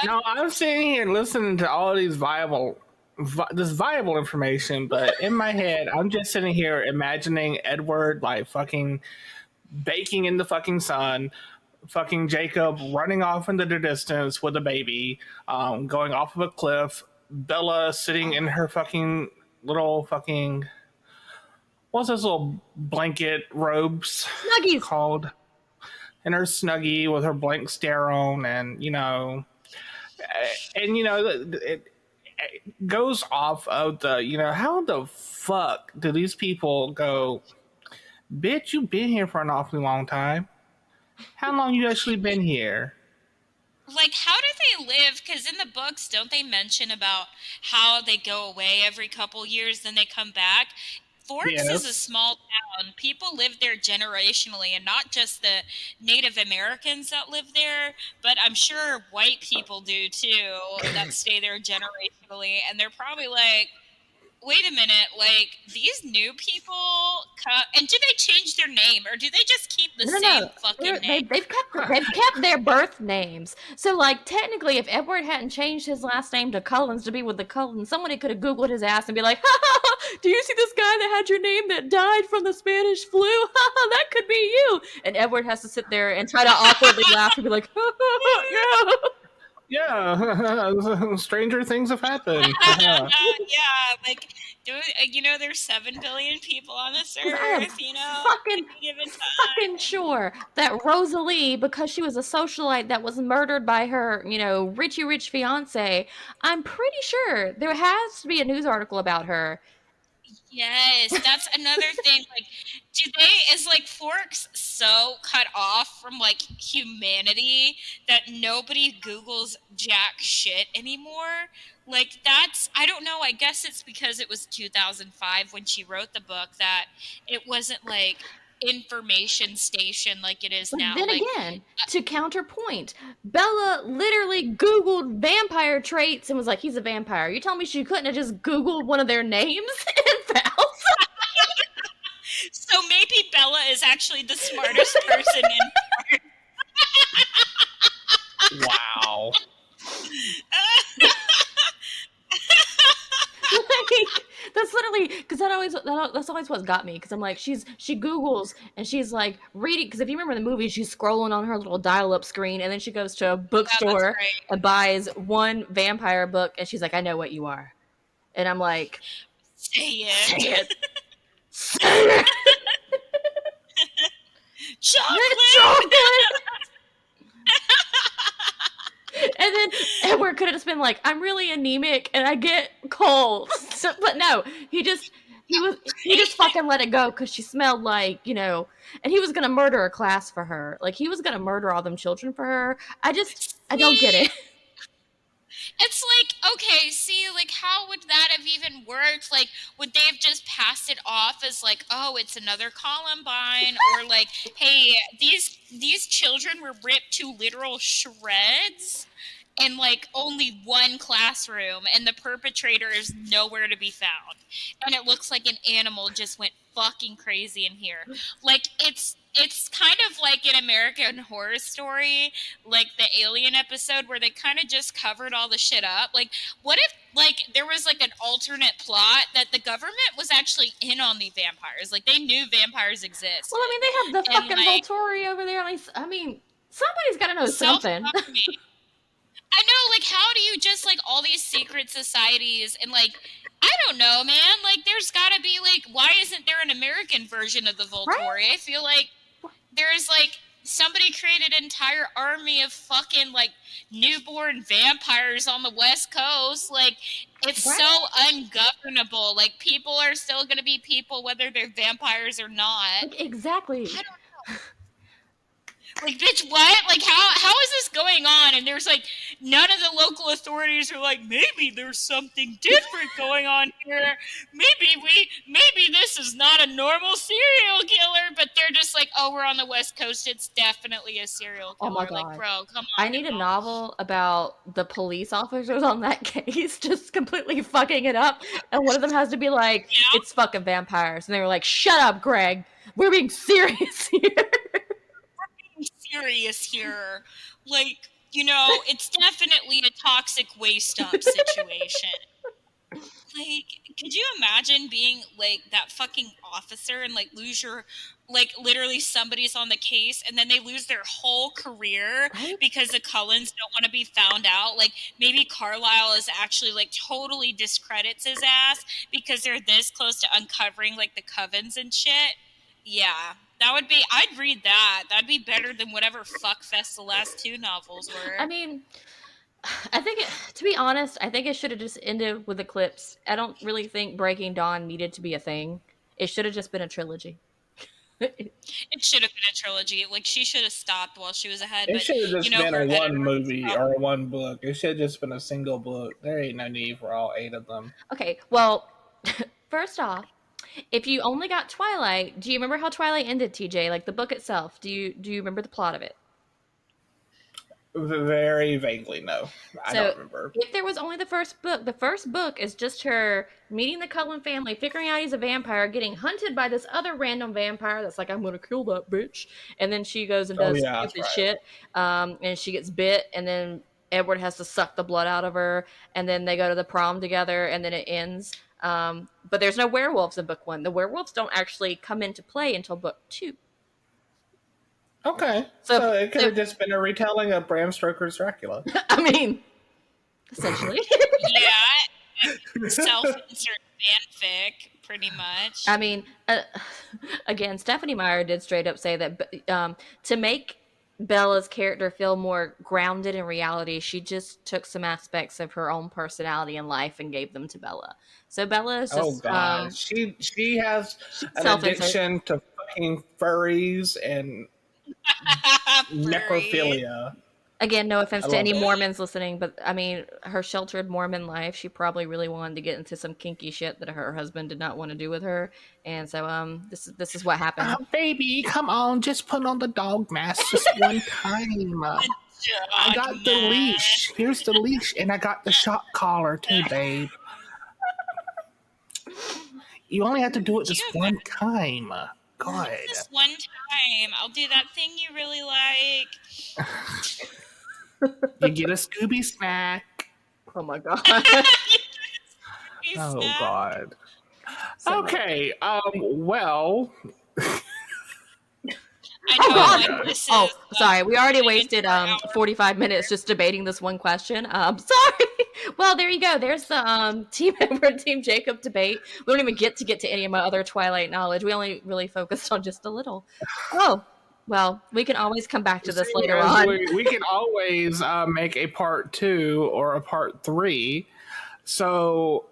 No, I'm sitting here listening to all these viable information, but in my head, I'm just sitting here imagining Edward like fucking baking in the fucking sun, fucking Jacob running off into the distance with a baby, going off of a cliff, Bella sitting in her fucking little fucking, what's those little blanket robes Snuggies called? In her snuggie with her blank stare on, and it goes off of the, how the fuck do these people go, bitch, you've been here for an awfully long time. How long you actually been here? Like, how do they live? Because in the books, don't they mention about how they go away every couple years, then they come back? Forks is a small town. People live there generationally, and not just the Native Americans that live there, but I'm sure white people do too, that stay there generationally, and they're probably like, wait a minute, like, these new people and do they change their name, or do they just keep the same fucking name? They've kept their birth names. So, like, technically, if Edward hadn't changed his last name to Cullens to be with the Cullens, somebody could have Googled his ass and be like, do you see this guy that had your name that died from the Spanish flu? That could be you. And Edward has to sit there and try to awkwardly laugh and be like, yeah. Yeah, stranger things have happened. Yeah, like there's 7 billion people on this Because I am earth. At fucking, any given fucking time. sure that Rosalie, because she was a socialite that was murdered by her, Richie Rich fiance, I'm pretty sure there has to be a news article about her. Yes, that's another thing. Like, is like Forks so cut off from like humanity that nobody Googles jack shit anymore? Like, I don't know. I guess it's because it was 2005 when she wrote the book that it wasn't like information station like it is But now. then Like, again, to counterpoint, Bella literally Googled vampire traits and was like, he's a vampire. You tell me she couldn't have just Googled one of their names and found so maybe Bella is actually the smartest person in. Wow. like, that's literally because that's always what got me, because I'm like, she Googles and she's like reading, because if you remember the movie, she's scrolling on her little dial-up screen and then she goes to a Yeah, that's bookstore right. and buys one vampire book and she's like, I know what you are. And I'm like, Say say it. it. Say it. Chocolate. Chocolate. And then Edward could have just been like, I'm really anemic and I get cold. So, but no, he just fucking let it go because she smelled like, and he was gonna murder a class for her. Like, he was gonna murder all them children for her. I don't get See, it. it's like, okay, see, like, how would that have even worked? Like, would they have just passed it off as like, oh, it's another Columbine, or like, hey, these children were ripped to literal shreds in like only one classroom, and the perpetrator is nowhere to be found, and it looks like an animal just went fucking crazy in here. Like, it's kind of like an American Horror Story, like the Alien episode where they kind of just covered all the shit up. Like, what if like there was like an alternate plot that the government was actually in on the vampires, like they knew vampires existed, Well, I mean, they have the and fucking like Volturi over there. I mean, somebody's got to know self something. I know, like, how do you just like all these secret societies and like, I don't know, man. Like, there's got to be like, why isn't there an American version of the Right? Volturi? I feel like there's like somebody created an entire army of fucking like newborn vampires on the West Coast. Like, it's Right? so ungovernable. Like, people are still gonna be people whether they're vampires or not. Like, exactly. I don't like, bitch, what? Like, how is this going on? And there's like none of the local authorities are like, maybe there's something different going on here. Maybe this is not a normal serial killer, but they're just like, oh, we're on the West Coast. It's definitely a serial Oh my killer. Like, god. bro, come I on need a now. novel about the police officers on that case just completely fucking it up. And one of them has to be like, Yeah, it's fucking vampires. And they were like, shut up, Greg. We're being serious here. I'm serious here. Like, it's definitely a toxic waste dump situation. Like, could you imagine being like that fucking officer and like lose your, like, literally somebody's on the case and then they lose their whole career Right? because the Cullens don't want to be found out? Like, maybe Carlisle is actually like totally discredits his ass because they're this close to uncovering like the covens and shit. Yeah, I'd read that. That'd be better than whatever fuckfest the last two novels I were. mean, to be honest, I think it should have just ended with Eclipse. I don't really think Breaking Dawn needed to be a thing. It should have just been a trilogy. It should have been a trilogy. Like, she should have stopped while she was ahead, It but should have just been her a one editor was movie probably. or one book. It should have just been a single book. There ain't no need for all 8 of them. Okay, well, first off, if you only got Twilight, do you remember how Twilight ended, TJ? Like the book itself. Do you remember the plot of it? Very vaguely, no. I So don't remember. if there was only the first book is just her meeting the Cullen family, figuring out he's a vampire, getting hunted by this other random vampire that's like, I'm gonna kill that bitch. And then she goes and Oh, does yeah, that's stupid right. shit. And she gets bit, and then Edward has to suck the blood out of her, and then they go to the prom together, and then it ends. But there's no werewolves in book one. The werewolves don't actually come into play until book two. Okay. So, So it could have just been a retelling of Bram Stoker's Dracula. I mean, essentially. Yeah, self-insert fanfic, pretty much. I mean, again, Stephanie Meyer did straight up say that to make Bella's character feel more grounded in reality, she just took some aspects of her own personality and life and gave them to Bella. So Bella is Oh just god, she has an self-insert. addiction to fucking furries and necrophilia. Again, no offense I to any love it. Mormons listening, but I mean, her sheltered Mormon life, she probably really wanted to get into some kinky shit that her husband did not want to do with her, and so this is what happened. Oh, baby, come on, just put on the dog mask just one time. I got the leash. Here's the leash, and I got the shock collar too, babe. You only have to do it just one time. God. Just one time. I'll do that thing you really like. You get a Scooby snack. Oh my god. Oh god. Okay. Well. I know, this is, sorry. We already wasted 45 minutes just debating this one question. Sorry. Well, there you go. There's the Team Edward, Team Jacob debate. We don't even get to any of my other Twilight knowledge. We only really focused on just a little. Oh, well, we can always come back to this later on. We can always make a part 2 or a part 3. So,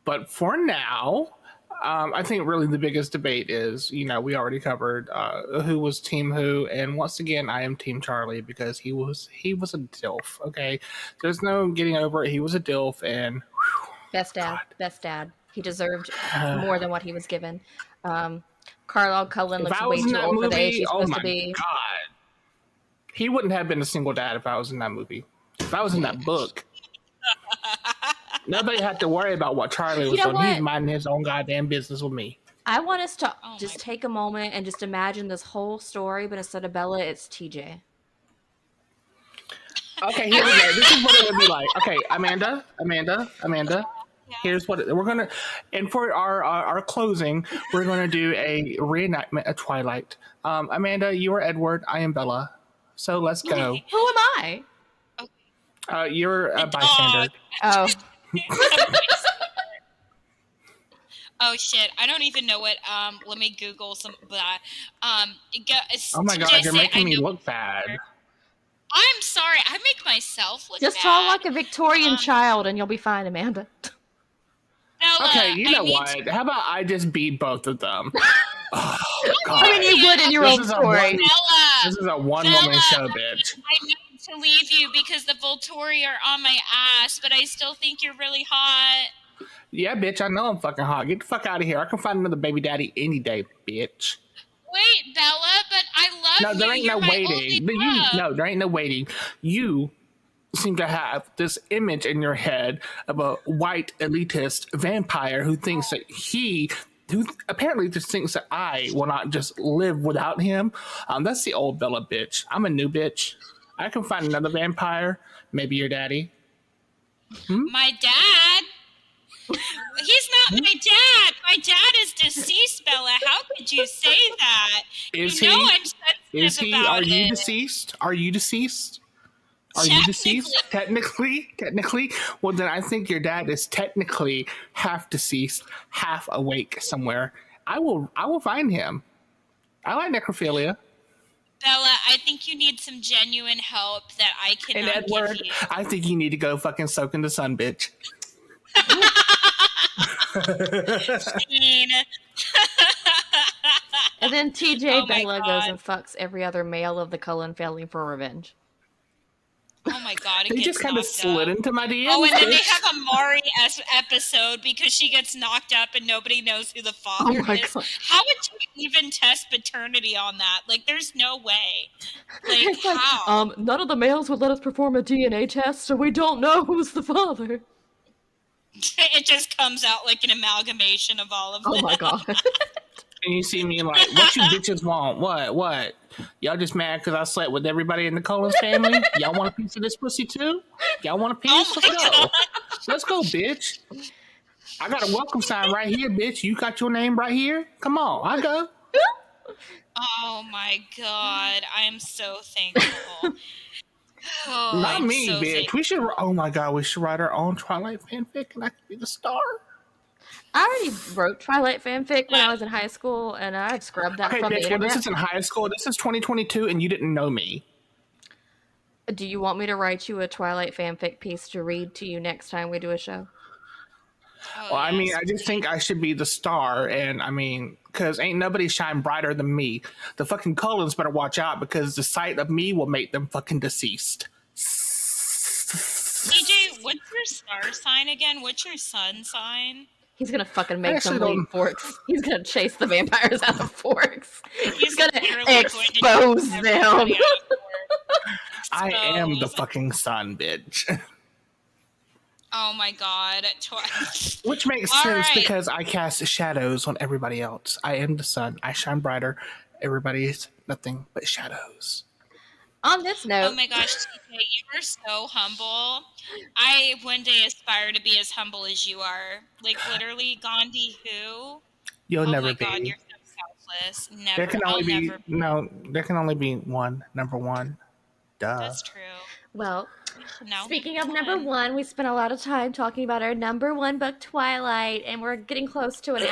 but for now, I think really the biggest debate is, we already covered who was Team who, and once again, I am Team Charlie because he was a DILF. Okay, there's no getting over it. He was a DILF, and whew, best dad. He deserved more than what he was given. Carlisle Cullen looks way too old for the age he's supposed to be. God, he wouldn't have been a single dad if I was in that movie. If I was in that book. Nobody had to worry about what Charlie was doing. He's minding his own goddamn business with me. I want us to just take a moment and just imagine this whole story, but instead of Bella, it's TJ. Okay, here we go. This is what it would be like. Okay, Amanda. Here's what we're gonna, and for our closing, we're gonna do a reenactment of Twilight. Amanda, you are Edward. I am Bella. So let's go. Who am I? You're a bystander. Oh. Oh shit! I don't even know what. Let me Google some of that. Oh my god, you're making me look bad. I'm sorry. I make myself look just bad. draw like a Victorian child, and you'll be fine, Amanda. Bella, okay, you know what? How about I just beat both of them? Oh, God. I mean, you would in your own story. Bella, this is a one-woman show, bitch. I need to leave you because the Volturi are on my ass, but I still think you're really hot. Yeah, bitch, I know I'm fucking hot. Get the fuck out of here. I can find another baby daddy any day, bitch. Wait, Bella, but I love you. No, there ain't you're no waiting. There ain't no waiting. You seem to have this image in your head of a white elitist vampire who thinks that who apparently just thinks that I will not just live without him. That's the old Bella bitch. I'm a new bitch. I can find another vampire. Maybe your daddy. My dad? He's not my dad. My dad is deceased, Bella. How could you say that? Is you know he? I'm sensitive Is he? about Are you it. deceased? Are you deceased? Are you deceased? Technically? Well, then I think your dad is technically half deceased, half awake somewhere. I will find him. I like necrophilia. Bella, I think you need some genuine help that I cannot And Edward, give you. I think you need to go fucking soak in the sun, bitch. And then TJ Oh Bella goes and fucks every other male of the Cullen family for revenge. Oh my god, They just kind of slid into my DMs. Oh, and then they have a Mari episode because she gets knocked up and nobody knows who the father is. God. How would you even test paternity on that? Like, there's no way. Like, how? None of the males would let us perform a DNA test, so we don't know who's the father. It just comes out like an amalgamation of all of them. Oh my god. And you see me like, what you bitches want? What? Y'all just mad because I slept with everybody in the Collins family? Y'all want a piece of this pussy too? Y'all want a piece? Let's go, bitch. I got a welcome sign right here, bitch. You got your name right here? Come on, I go. Oh my god, I am so thankful. Oh, Not I'm me, so bitch. We should. Oh my god, we should write our own Twilight fanfic, and I could be the star. I already wrote Twilight fanfic when I thankful. was in high school, and I've scrubbed that Okay, from the bitch. Well, this internet. is in high school. This is 2022, and you didn't know me. Do you want me to write you a Twilight fanfic piece to read to you next time we do a show? Oh, Well, I mean, yes, I just think please. I should be the star, and I mean, because ain't nobody shine brighter than me. The fucking Cullens better watch out because the sight of me will make them fucking deceased. TJ, what's your star sign again? What's your sun sign? He's gonna fucking I make actually them leave don't. Forks. He's gonna chase the vampires out of Forks. He's gonna literally going to chase expose them. everybody out of Forks. I am the Expose. fucking sun, bitch. Oh my god. Which makes All sense right. because I cast shadows on everybody else. I am the sun. I shine brighter. Everybody's nothing but shadows. On this Oh note, my gosh, TJ, you are so humble. I one day aspire to be as humble as you are. Like literally, Gandhi who? You'll Oh never my god, be. you're so selfless. There Never. can I'll only be never be. no. There can only be one. Number one. Duh. That's true. well, We should now speaking pick of number one, we spent a lot of time talking about our number one book, Twilight, and we're getting close to an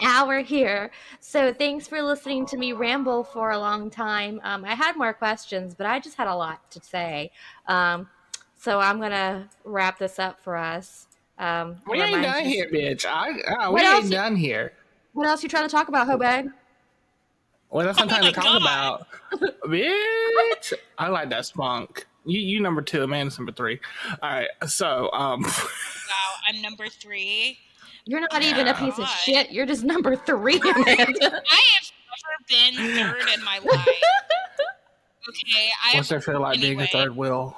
hour here. So thanks for listening to me ramble for a long time. I had more questions, but I just had a lot to say. So I'm gonna wrap this up for us. We ain't Remind done you. here, bitch. We What else? ain't done here. What else you trying to talk about, Hobag? Well, that's Oh not time my to talk god. about. Bitch. I like that spunk. You number two, Amanda's number three. All right, so Wow, I'm number 3. You're not even a Yeah. piece of God. shit. You're just number 3, Amanda. I have never been third in my life. Okay, What's it feel like being a anyway. third wheel?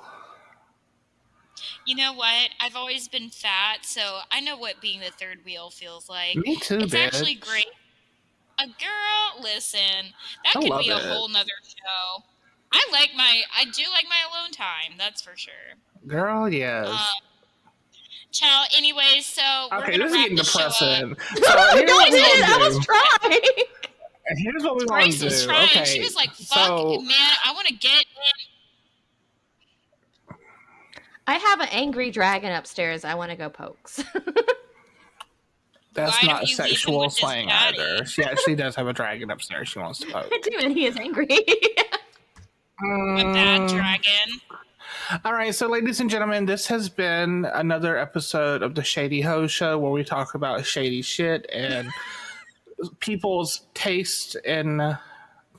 You know what? I've always been fat, so I know what being the third wheel feels like. Me too, It's bitch. actually great. A girl, listen, that I could love be a it. whole nother show. I do like my alone time, that's for sure. Girl, yes. Ciao. Anyways, so we're Okay, gonna this is wrap getting the show up. depressing. So here's No, what I we didn't. I gonna was do. trying. And here's what we gonna Grace was do. trying. Okay, She was like, "Fuck, so man, I want to get in." I have an angry dragon upstairs. I want to go pokes. that's Why not don't you leave him sexual with his slang daddy? either. She actually does have a dragon upstairs she wants to poke. I do, and he is angry. A bad dragon. All right, so ladies and gentlemen, this has been another episode of the Shady Ho Show where we talk about shady shit and people's taste in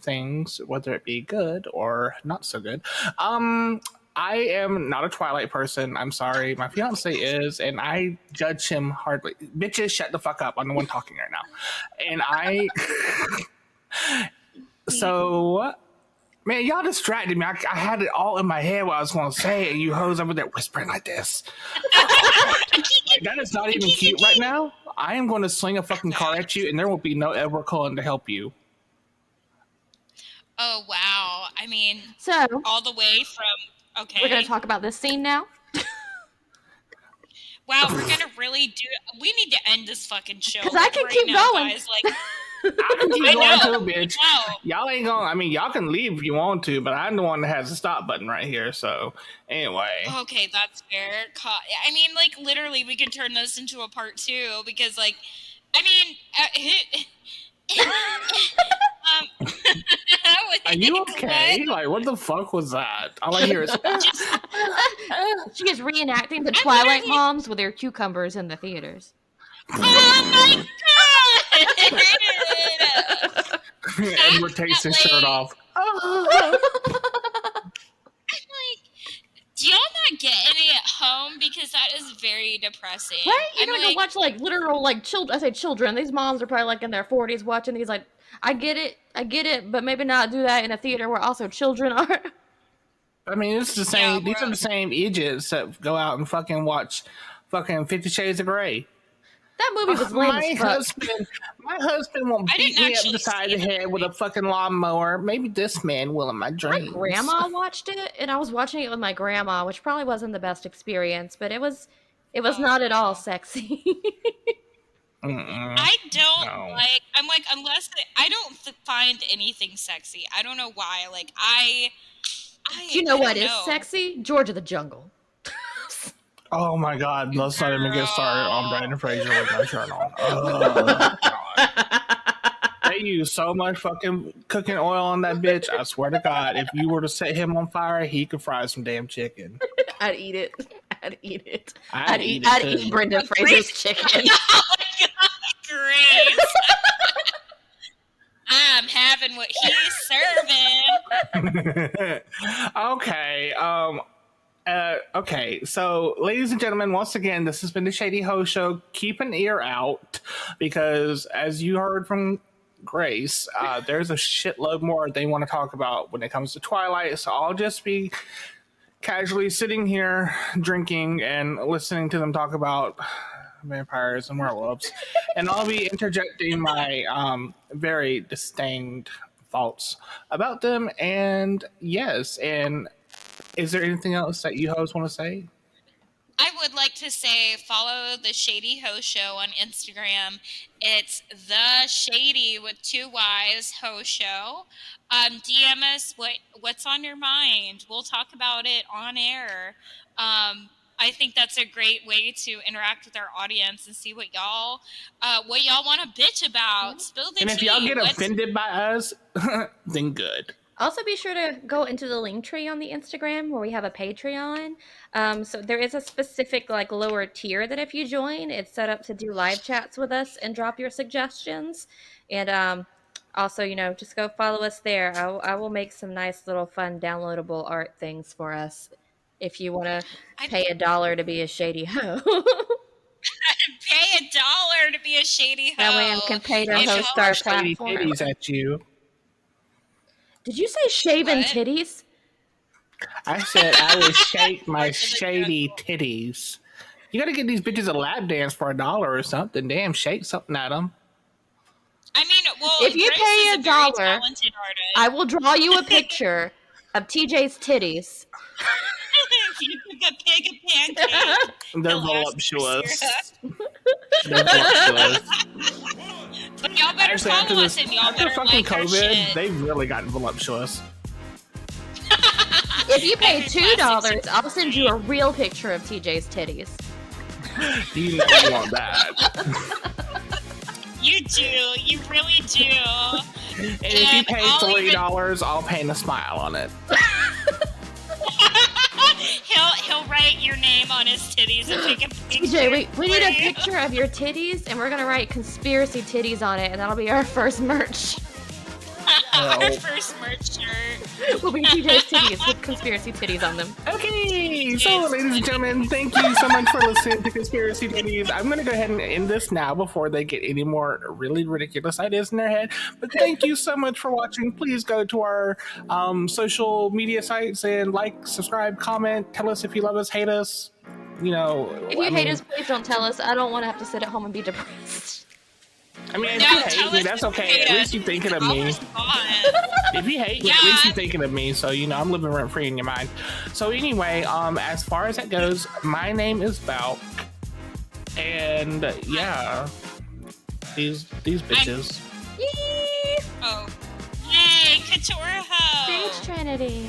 things, whether it be good or not so good. I am not a Twilight person. I'm sorry. My fiance is, and I judge him hardly. Bitches, shut the fuck up. I'm the one talking right now. And so, man, y'all distracted me. I had it all in my head what I was going to say, and you hoes over there whispering like this. That is not even cute right now. I am going to sling a fucking car at you, and there will be no Edward Cullen to help you. Oh wow! I mean, So all the way from okay. we're gonna talk about this scene now. Wow, we're gonna really do. We need to end this fucking show. 'Cause I can right keep now, going. Guys. Like, I can keep I going know, too, bitch. I know. Y'all ain't gonna. I mean, y'all can leave if you want to, but I'm the one that has the stop button right here. So anyway, Okay, that's fair. I mean, like literally, we could turn this into a part 2 because, like, I mean, are you okay? Like, what the fuck was that? All I hear is. She is reenacting the I'm Twilight literally- moms with their cucumbers in the theaters. Oh my god! Edward takes his shirt off. I'm like, do y'all not get any at home? Because that is very depressing. Right? You're I'm gonna like, go watch like literal like children. I say children. These moms are probably like in their 40s watching these. Like, I get it, but maybe not do that in a theater where also children are. I mean, it's the same. These are the same idiots that go out and fucking watch fucking 50 Shades of Grey. That movie was lame as fuck. My husband won't I beat didn't me up actually the side see of the the head with a fucking lawnmower. Maybe this man will in my My dreams. grandma watched it, and I was watching it with my grandma, which probably wasn't the best experience, but it was not at all sexy. I don't No. I'm like, unless I don't find anything sexy. I don't know why. Like, Do you know I what don't is know. sexy? George of the Jungle. Oh my God! Let's not even get started on Girl. Brandon Fraser with no shirt on. Oh God! They use so much fucking cooking oil on that bitch. I swear to God, if you were to set him on fire, he could fry some damn chicken. I'd eat it. I'd eat it. I'd eat it too. Brendan Fraser's chicken. Oh my God, Grace. I'm having what he's serving. Okay. Okay. So, ladies and gentlemen, once again, this has been the Shady Ho Show. Keep an ear out because, as you heard from Grace, there's a shitload more they want to talk about when it comes to Twilight. So I'll just be casually sitting here drinking and listening to them talk about vampires and werewolves, and I'll be interjecting my very disdained thoughts about them. And yes, and is there anything else that you hosts want to say? I would like to say follow the Shady Ho Show on Instagram. It's the Shady with 2 Y's Ho Show. DM us what's on your mind. We'll talk about it on air. I think that's a great way to interact with our audience and see what y'all want to bitch about. Spill the tea. And if y'all get offended by us, then good. Also, be sure to go into the link tree on the Instagram where we have a Patreon. So there is a specific lower tier that if you join, it's set up to do live chats with us and drop your suggestions. And also, just go follow us there. I will make some nice little fun downloadable art things for us if you want to pay $1 to be a shady hoe. Pay $1 to be a shady hoe. That way I can pay to host our shady platform. titties at you. Did you say shaven titties? I said I would shake my shady titties. You got to get these bitches a lap dance for $1 or something. Damn, shake something at them. I mean, well, if you Grace pay is a very $1, I will draw you a picture of TJ's titties. You could pick a pancake. They're voluptuous. They're voluptuous. But y'all better follow us and y'all better fucking like our COVID, shit. they've really gotten voluptuous. If you pay $2, I'll send you a real picture of TJ's titties. You know you want that. You do. You really do. And if you pay $3, I'll paint a smile on it. He'll write your name on his titties and take a picture. TJ, we need a picture of your titties, and we're gonna write conspiracy titties on it, and that'll be our first merch. Our first merch shirt will be TJ's titties with conspiracy titties on them. Okay, so ladies and gentlemen, thank you so much for listening to Conspiracy Titties. I'm going to go ahead and end this now before they get any more really ridiculous ideas in their head. But thank you so much for watching. Please go to our social media sites and like, subscribe, comment. Tell us if you love us, hate us. If you hate us, please don't tell us. I don't want to have to sit at home and be depressed. I mean, if you hate me, that's okay. At least you're thinking of me. If you hate me, at least you're thinking of me. So, I'm living rent free in your mind. So, anyway, as far as that goes, my name is Valk. And, yeah. These bitches. Yee! Oh. Yay, Couture Stage Trinity.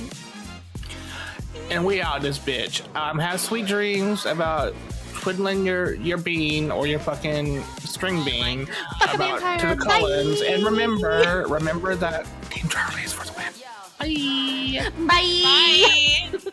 And we out this bitch. Have sweet dreams about twiddling your bean or your fucking string bean about to the Cullens. And remember that Team Charlie is for the win. Bye. Bye. Bye.